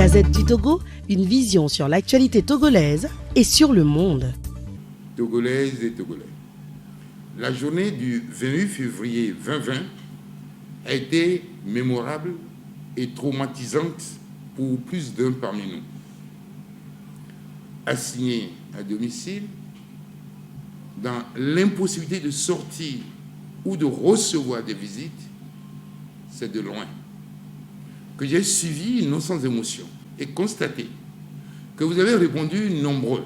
Gazette du Togo, une vision sur l'actualité togolaise et sur le monde. Togolaises et Togolais. La journée du 28 février 2020 a été mémorable et traumatisante pour plus d'un parmi nous. Assignés à domicile, dans l'impossibilité de sortir ou de recevoir des visites, c'est de loin que j'ai suivi non sans émotion et constaté que vous avez répondu nombreux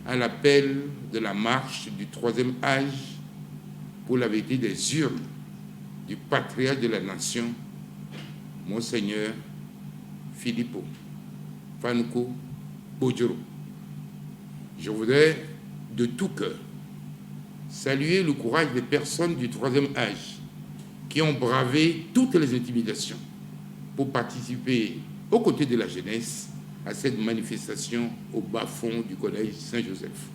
à l'appel de la marche du troisième âge pour la vérité des urnes du patriarche de la nation, Monseigneur Philipo Fanuko Bojoro. Je voudrais de tout cœur saluer le courage des personnes du troisième âge qui ont bravé toutes les intimidations pour participer aux côtés de la jeunesse à cette manifestation au bas-fond du collège Saint-Joseph.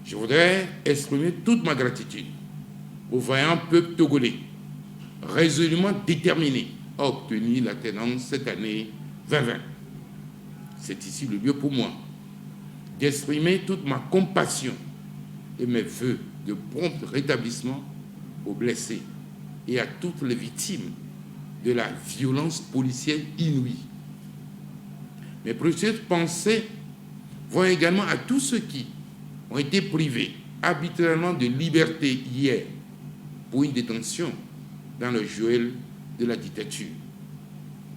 Je voudrais exprimer toute ma gratitude au vaillant peuple togolais, résolument déterminé à obtenir la tenance cette année 2020. C'est ici le lieu pour moi d'exprimer toute ma compassion et mes vœux de prompt rétablissement aux blessés et à toutes les victimes de la violence policière inouïe. Mes précieuses pensées vont également à tous ceux qui ont été privés arbitrairement de liberté hier pour une détention dans le geôle de la dictature.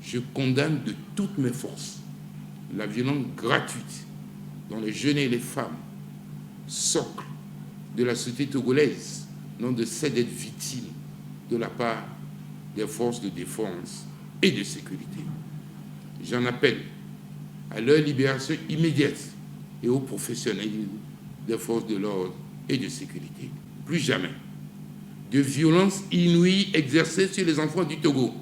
Je condamne de toutes mes forces la violence gratuite dont les jeunes et les femmes, socle de la société togolaise, n'ont de cesse d'être victimes de la part des forces de défense et de sécurité. J'en appelle à leur libération immédiate et aux professionnels des forces de l'ordre et de sécurité. Plus jamais de violence inouïe exercée sur les enfants du Togo,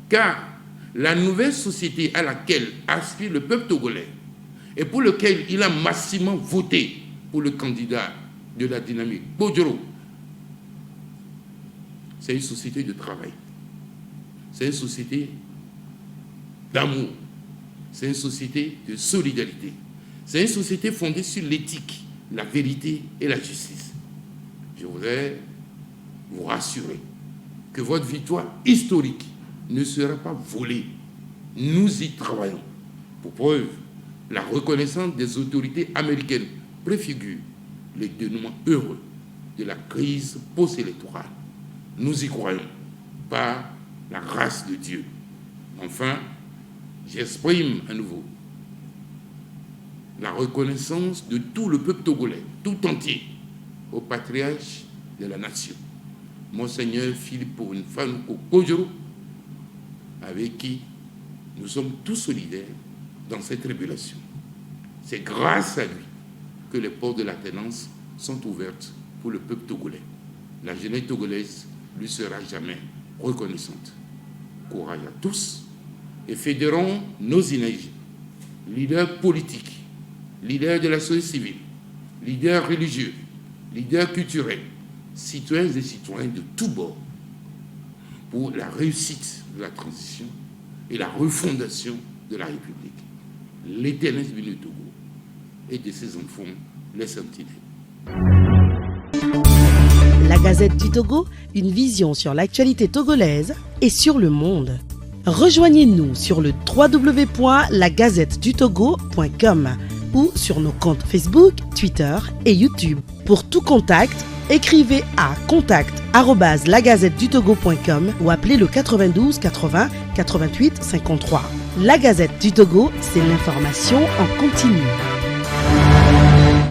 car la nouvelle société à laquelle aspire le peuple togolais et pour lequel il a massivement voté pour le candidat de la dynamique, Bojoro, c'est une société de travail, c'est une société d'amour, c'est une société de solidarité, c'est une société fondée sur l'éthique, la vérité et la justice. Je voudrais vous rassurer que votre victoire historique ne sera pas volée. Nous y travaillons. Pour preuve, la reconnaissance des autorités américaines préfigure le dénouement heureux de la crise post-électorale. Nous y croyons par la grâce de Dieu. Enfin, j'exprime à nouveau la reconnaissance de tout le peuple togolais, tout entier, au patriarche de la nation, Monseigneur Philipo Fanuko Bojoro, avec qui nous sommes tous solidaires dans cette tribulation. C'est grâce à lui que les portes de la tenance sont ouvertes pour le peuple togolais. La jeunesse togolaise lui sera jamais reconnaissante. Courage à tous et fédérons nos énergies. Leaders politiques, leaders de la société civile, leaders religieux, leaders culturels, citoyennes et citoyens de tous bords, pour la réussite de la transition et la refondation de la République. L'éternel du Togo et de ses enfants, les sentinelles. La Gazette du Togo, une vision sur l'actualité togolaise et sur le monde. Rejoignez-nous sur le www.lagazettedutogo.com ou sur nos comptes Facebook, Twitter et YouTube. Pour tout contact, écrivez à contact@lagazettedutogo.com ou appelez le 92 80 88 53. La Gazette du Togo, c'est l'information en continu.